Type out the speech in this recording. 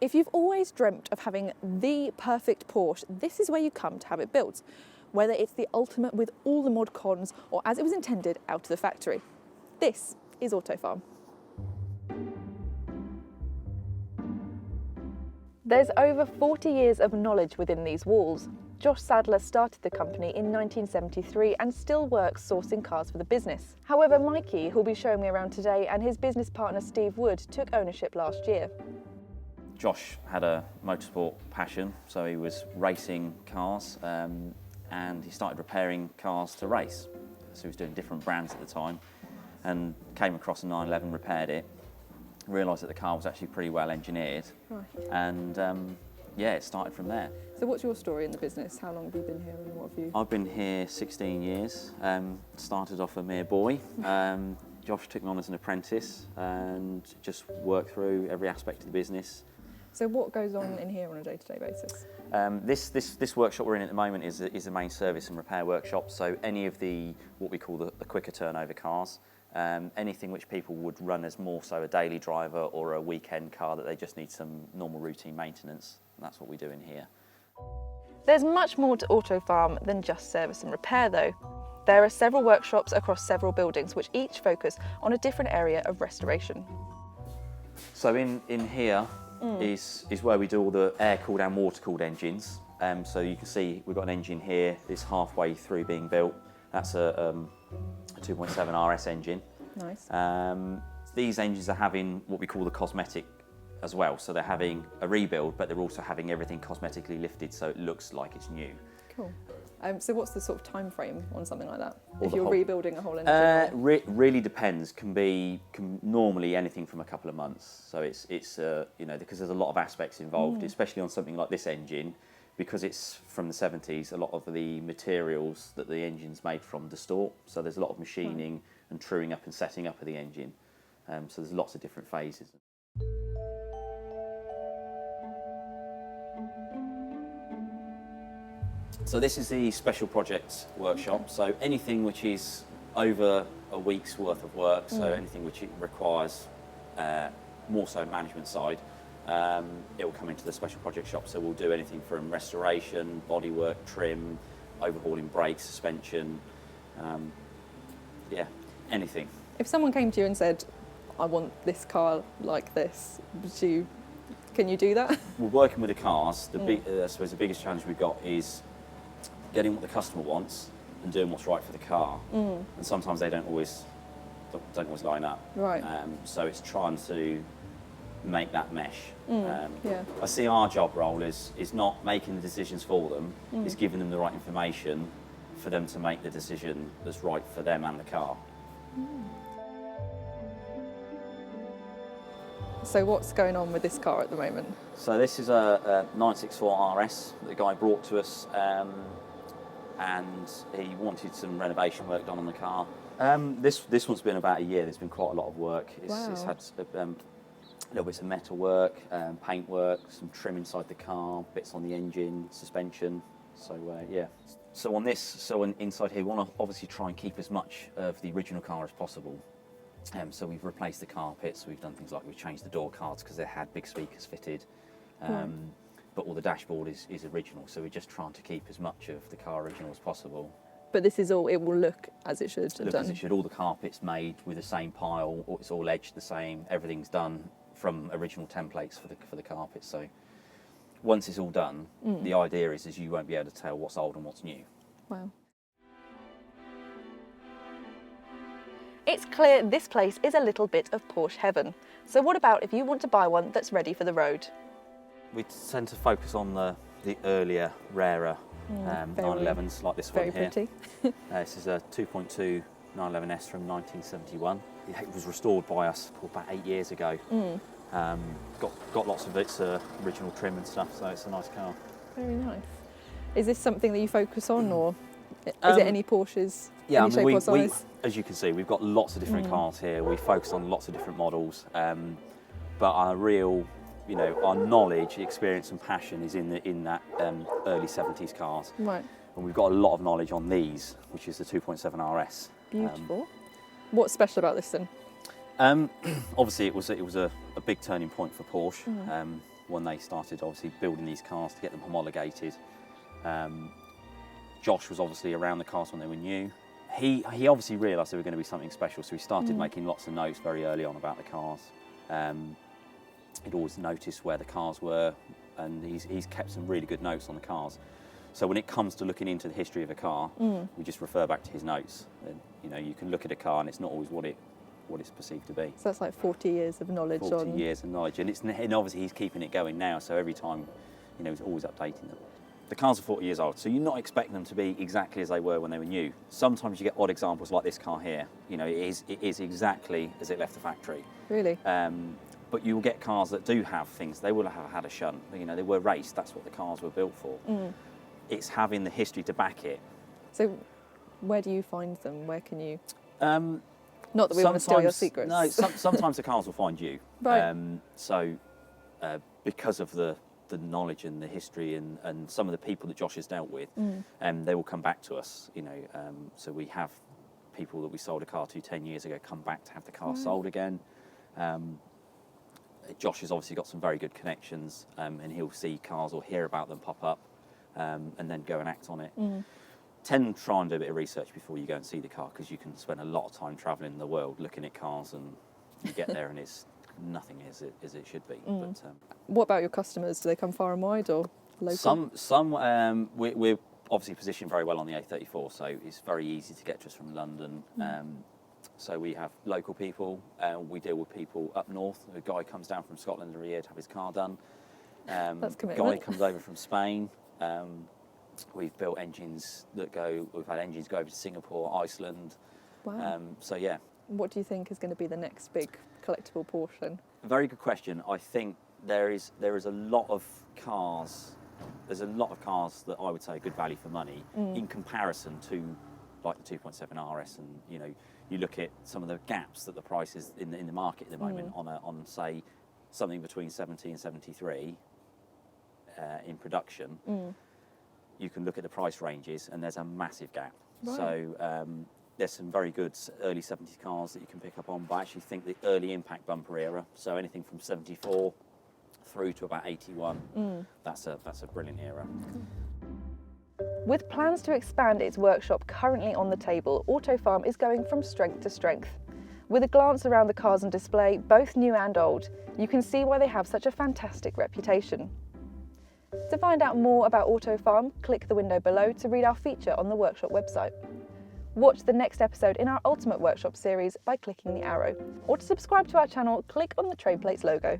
If you've always dreamt of having the perfect Porsche, this is where you come to have it built. Whether it's the ultimate with all the mod cons or as it was intended out of the factory. This is Autofarm. There's over 40 years of knowledge within these walls. Josh Sadler started the company in 1973 and still works sourcing cars for the business. However, Mikey, who'll be showing me around today, and his business partner Steve Wood took ownership last year. Josh had a motorsport passion, so he was racing cars and he started repairing cars to race. So he was doing different brands at the time and came across a 911, repaired it, realised that the car was actually pretty well engineered, Right. and yeah, it started from there. So what's your story in the business? How long have you been here and what have you? I've been here 16 years, started off a mere boy. Josh took me on as an apprentice and just worked through every aspect of the business. So what goes on in here on a day-to-day basis? This workshop we're in at the moment is the main service and repair workshop. So any of what we call the quicker turnover cars, anything which people would run as more so a daily driver or a weekend car that they just need some normal routine maintenance. And that's what we do in here. There's much more to Autofarm than just service and repair though. There are several workshops across several buildings which each focus on a different area of restoration. So in here is where we do all the air-cooled and water-cooled engines. So you can see we've got an engine here that's halfway through being built. That's a 2.7 RS engine. Nice. These engines are having what we call the cosmetic as well. So they're having a rebuild, but they're also having everything cosmetically lifted so it looks like it's new. Cool. So what's the sort of time frame on something like that? Or if the you're whole- rebuilding a whole engine? Really depends. Can normally anything from a couple of months. So it's you know, because there's a lot of aspects involved, especially on something like this engine, because it's from the 70s. A lot of the materials that the engine's made from distort. So there's a lot of machining and truing up and setting up of the engine. So there's lots of different phases. So this is the special projects workshop. So anything which is over a week's worth of work, so anything which requires more so management side, it will come into the special project shop. So we'll do anything from restoration, bodywork, trim, overhauling brakes, suspension, yeah, anything. If someone came to you and said, I want this car like this, can you do that? We're working with the cars. I suppose the biggest challenge we've got is getting what the customer wants and doing what's right for the car. And sometimes they don't always line up. Right. So it's trying to make that mesh. Yeah. I see our job role is not making the decisions for them, it's giving them the right information for them to make the decision that's right for them and the car. So what's going on with this car at the moment? So this is a 964 RS that the guy brought to us, and he wanted some renovation work done on the car. This one's been about a year. There's been quite a lot of work. It's had little bits of metal work, paint work, some trim inside the car, bits on the engine, suspension. So yeah. So on this, inside here, we want to obviously try and keep as much of the original car as possible. So we've replaced the carpets. We've done things like we've changed the door cards because they had big speakers fitted. But all the dashboard is original. So we're just trying to keep as much of the car original as possible. But this is all, it will look as it should have Look done. as it should. All the carpets made with the same pile. It's all edged the same. Everything's done from original templates for the carpets. So once it's all done, the idea is you won't be able to tell what's old and what's new. Wow. It's clear this place is a little bit of Porsche heaven. So what about if you want to buy one that's ready for the road? We tend to focus on the earlier, rarer 911s like this one here. Very pretty. This is a 2.2 911S from 1971. It was restored by us about 8 years ago. Got lots of its original trim and stuff, so it's a nice car. Very nice. Is this something that you focus on, or is it any Porsches? Yeah, any shape or size? as you can see, we've got lots of different cars here. We focus on lots of different models, but our real, our knowledge, experience, and passion is in that early 70s cars. Right. And we've got a lot of knowledge on these, which is the 2.7 RS. Beautiful. What's special about this then? Obviously, it was a big turning point for Porsche when they started obviously building these cars to get them homologated. Josh was obviously around the cars when they were new. He obviously realised they were going to be something special, so he started making lots of notes very early on about the cars. He'd always noticed where the cars were, and he's kept some really good notes on the cars. So when it comes to looking into the history of a car, we just refer back to his notes. And, you know, you can look at a car and it's not always what it's perceived to be. So that's like 40 years of knowledge 40 years of knowledge, and obviously he's keeping it going now, so every time, you know, he's always updating them. The cars are 40 years old, so you're not expecting them to be exactly as they were when they were new. Sometimes you get odd examples like this car here. You know, it is exactly as it left the factory. Really? But you will get cars that do have things. They will have had a shunt. You know, they were raced. That's what the cars were built for. It's having the history to back it. So where do you find them? Where can you... Not that we want to steal your secrets. No, sometimes the cars will find you. Right. Because of the knowledge and the history and some of the people that Josh has dealt with, they will come back to us. You know, so we have people that we sold a car to 10 years ago come back to have the car sold again. Josh has obviously got some very good connections, and he'll see cars or hear about them pop up, and then go and act on it. Tend to try and do a bit of research before you go and see the car, because you can spend a lot of time travelling the world looking at cars, and you get there and it's nothing as it should be. But what about your customers? Do they come far and wide or local? We're obviously positioned very well on the A34, so it's very easy to get to us from London. So we have local people. We deal with people up north. A guy comes down from Scotland every year to have his car done. That's A commitment. guy comes over from Spain. We've built engines that go. We've had engines go over to Singapore, Iceland. Wow. So yeah. What do you think is going to be the next big collectible Porsche then? Very good question. I think there is a lot of cars. There's a lot of cars that I would say are good value for money in comparison to like the 2.7 RS, and you know, you look at some of the gaps that the price is in the market at the moment on say something between 70 and 73 in production. You can look at the price ranges and there's a massive gap. Right. So there's some very good early 70s cars that you can pick up on, but I actually think the early impact bumper era, so anything from 74 through to about 81, that's a brilliant era. With plans to expand its workshop currently on the table, Autofarm is going from strength to strength. With a glance around the cars on display, both new and old, you can see why they have such a fantastic reputation. To find out more about Autofarm, click the window below to read our feature on the workshop website. Watch the next episode in our Ultimate Workshop series by clicking the arrow, or to subscribe to our channel, click on the trade plates logo.